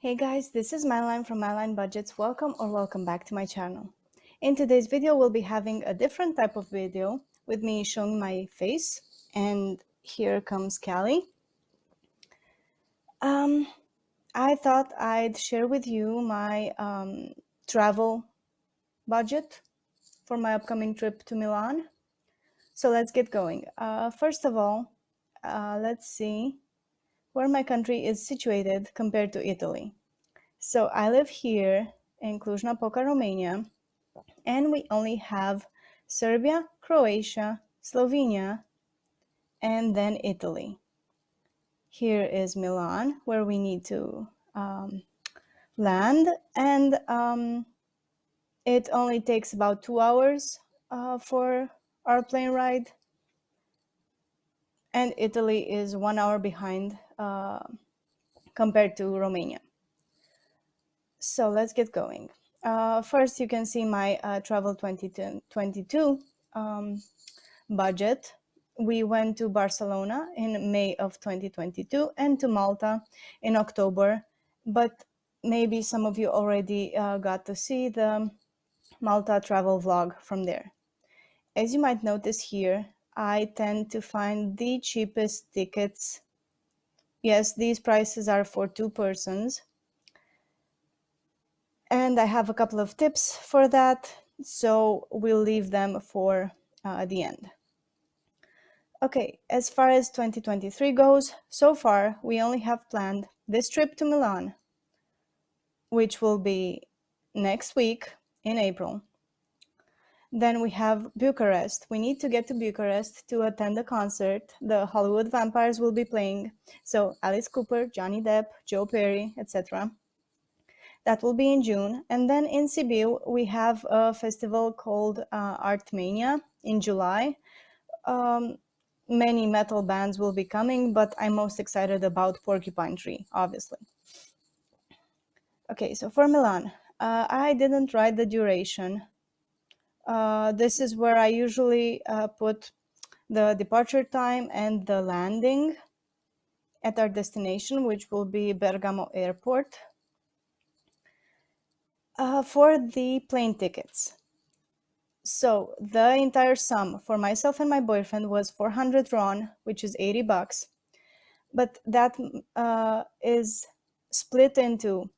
Hey guys, this is Milan from Milan Budgets. Welcome back to my channel. In today's video, we'll be having a different type of video with me showing my face. And here comes Callie. I thought I'd share with you my travel budget for my upcoming trip to Milan. So let's get going. First of all, let's see where my country is situated compared to Italy. So I live here in Cluj-Napoca, Romania, and we only have Serbia, Croatia, Slovenia, and then Italy. Here is Milan, where we need to land, and it only takes about 2 hours for our plane ride, and Italy is 1 hour behind compared to Romania. So let's get going. First, you can see my travel 2022 budget. We went to Barcelona in May of 2022 and to Malta in October, but maybe some of you already got to see the Malta travel vlog from there. As you might notice here, I tend to find the cheapest tickets. Yes, these prices are for two persons. And I have a couple of tips for that, so we'll leave them for the end. Okay, as far as 2023 goes, so far we only have planned this trip to Milan, which will be next week in April. Then we have Bucharest. We need to get to Bucharest to attend a concert. The Hollywood Vampires will be playing, so Alice Cooper, Johnny Depp, Joe Perry, etc. That will be in June. And then in Sibiu, we have a festival called Artmania in July. Many metal bands will be coming, but I'm most excited about Porcupine Tree, obviously. Okay, so for Milan, I didn't write the duration. This is where I usually put the departure time and the landing at our destination, which will be Bergamo Airport. For the plane tickets. So the entire sum for myself and my boyfriend was 400 RON, which is 80 bucks. But that is split into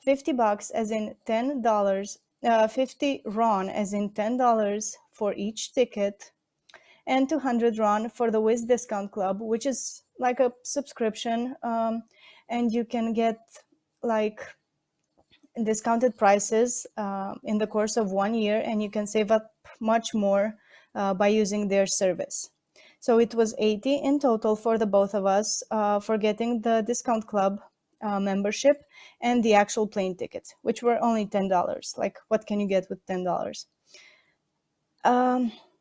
50 bucks as in $10, 50 RON as in $10 for each ticket, and 200 RON for the Wiz Discount Club, which is like a subscription, and you can get like discounted prices in the course of 1 year, and you can save up much more by using their service. So it was 80 in total for the both of us for getting the discount club membership and the actual plane tickets, which were only $10. Like, what can you get with $10?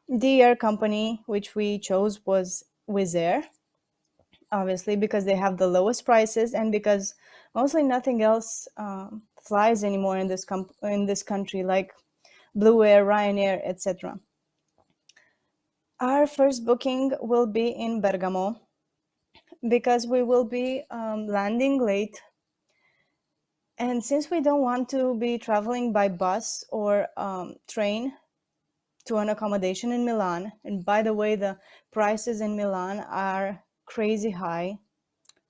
The air company which we chose was Wizz Air, obviously, because they have the lowest prices and because mostly nothing else flies anymore in this country, like Blue Air, Ryanair, etc. Our first booking will be in Bergamo because we will be landing late. And since we don't want to be traveling by bus or train to an accommodation in Milan, and by the way, the prices in Milan are crazy high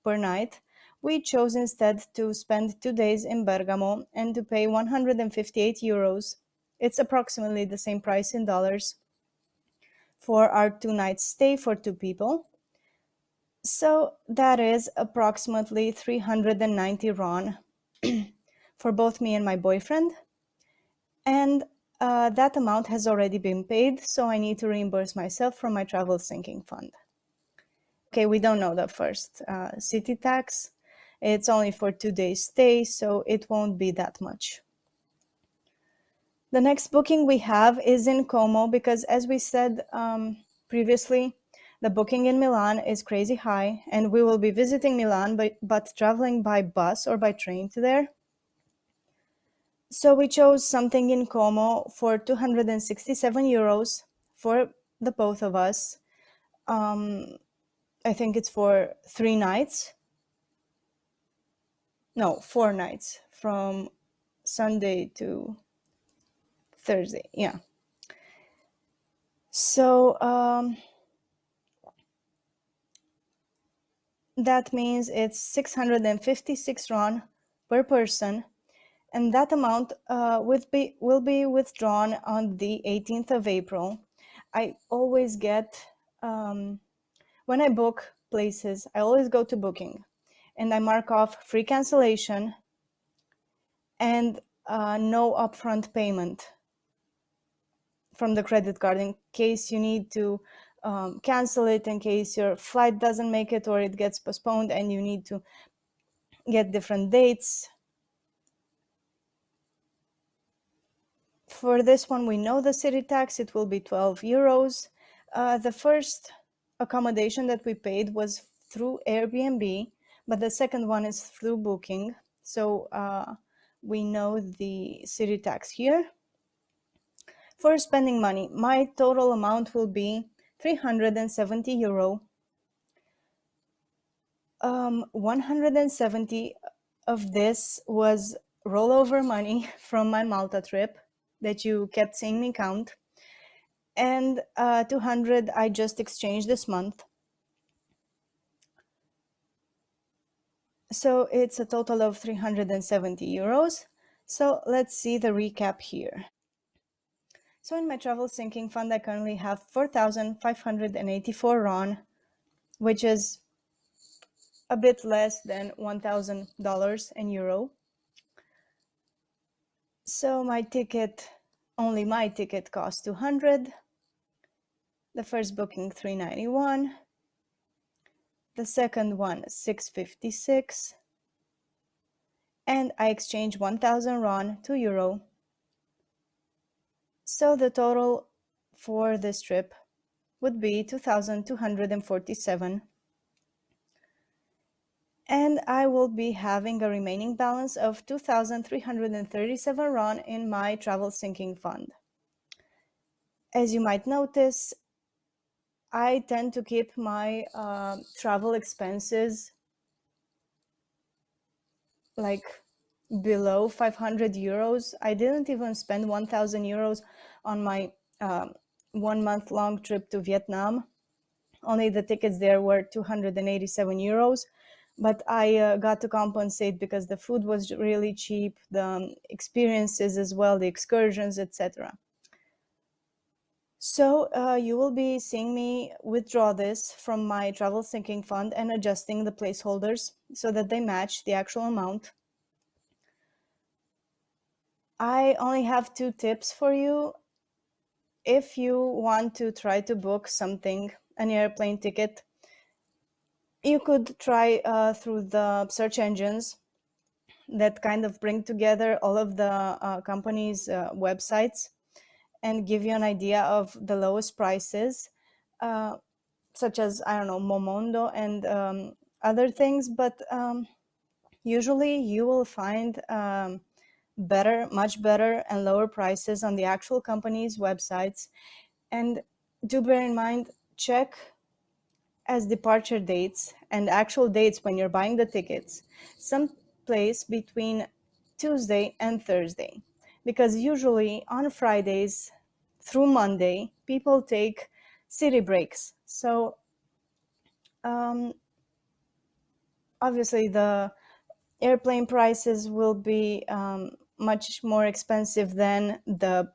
per night, we chose instead to spend 2 days in Bergamo and to pay 158 euros. It's approximately the same price in dollars for our 2 nights stay for two people. So that is approximately 390 RON for both me and my boyfriend. And that amount has already been paid, so I need to reimburse myself from my travel sinking fund. Okay, we don't know the first city tax. It's only for 2 days stay, so it won't be that much. The next booking we have is in Como because, as we said previously, the booking in Milan is crazy high, and we will be visiting Milan, but traveling by bus or by train to there. So we chose something in Como for 267 euros for the both of us. I think it's for 3 nights. No, 4 nights from Sunday to Thursday. Yeah. So that means it's 656 RON per person, and that amount will be withdrawn on the 18th of April. I always get, when I book places, I always go to booking and I mark off free cancellation and no upfront payment from the credit card in case you need to cancel it, in case your flight doesn't make it or it gets postponed and you need to get different dates. For this one, we know the city tax, it will be 12 euros. The first accommodation that we paid was through Airbnb, but the second one is through Booking. So we know the city tax here. For spending money, my total amount will be 370 euro. 170 of this was rollover money from my Malta trip that you kept seeing me count, and 200 I just exchanged this month. So it's a total of 370 euros. So let's see the recap here. So in my travel sinking fund, I currently have 4,584 RON, which is a bit less than $1,000 in euro. So my ticket, only my ticket cost 200. The first booking 391. The second one 656. And I exchanged 1,000 RON to euro. So the total for this trip would be 2,247. And I will be having a remaining balance of 2,337 RON in my travel sinking fund. As you might notice, I tend to keep my travel expenses like below 500 euros. I didn't even spend 1,000 euros on my 1 month long trip to Vietnam. Only the tickets there were 287 euros. But I got to compensate because the food was really cheap, the experiences as well, the excursions, etc. So you will be seeing me withdraw this from my travel sinking fund and adjusting the placeholders so that they match the actual amount. I only have 2 tips for you. If you want to try to book something, an airplane ticket, you could try through the search engines that kind of bring together all of the companies' websites and give you an idea of the lowest prices, such as, I don't know, Momondo and other things. But usually you will find better, much better and lower prices on the actual companies' websites. And do bear in mind, check as departure dates and actual dates when you're buying the tickets some place between Tuesday and Thursday, because usually on Fridays through Monday people take city breaks. So obviously the airplane prices will be much more expensive than the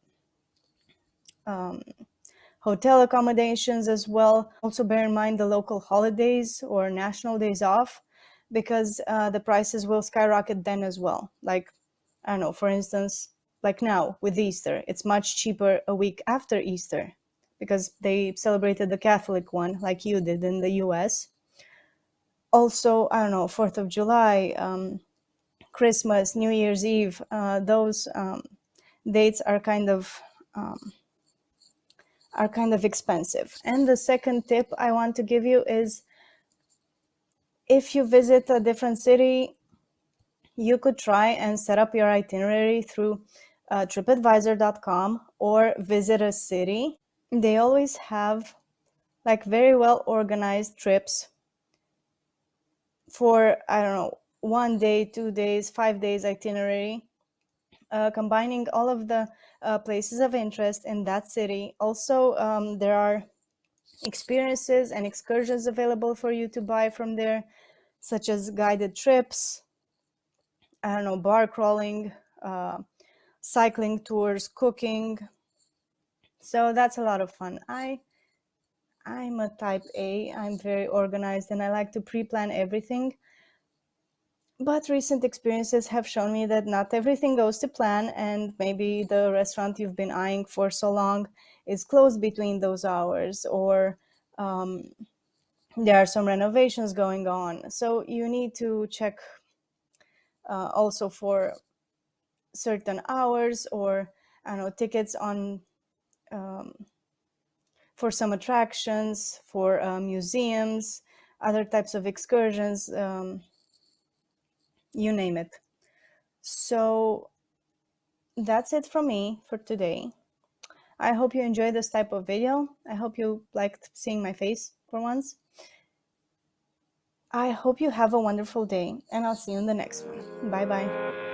hotel accommodations as well. Also bear in mind the local holidays or national days off, because the prices will skyrocket then as well. Like, I don't know, for instance, like now with Easter, it's much cheaper a week after Easter because they celebrated the Catholic one like you did in the US. Also, I don't know, 4th of July, Christmas, New Year's Eve, those dates are kind of expensive. And the second tip I want to give you is, if you visit a different city, you could try and set up your itinerary through tripadvisor.com or visit a city. They always have like very well organized trips for, I don't know, 1 day, 2 days, 5 days itinerary, combining all of the places of interest in that city. Also, there are experiences and excursions available for you to buy from there, such as guided trips, I don't know, bar crawling, uh, cycling tours, cooking. So that's a lot of fun. I'm a type A. I'm very organized and I like to pre-plan everything. But recent experiences have shown me that not everything goes to plan, and maybe the restaurant you've been eyeing for so long is closed between those hours, or um, there are some renovations going on. So you need to check also for certain hours, or I don't know, tickets on um, for some attractions, for museums, other types of excursions, you name it. So that's it from me for today. I hope you enjoyed this type of video. I hope you liked seeing my face for once. I hope you have a wonderful day, and I'll see you in the next one. Bye bye.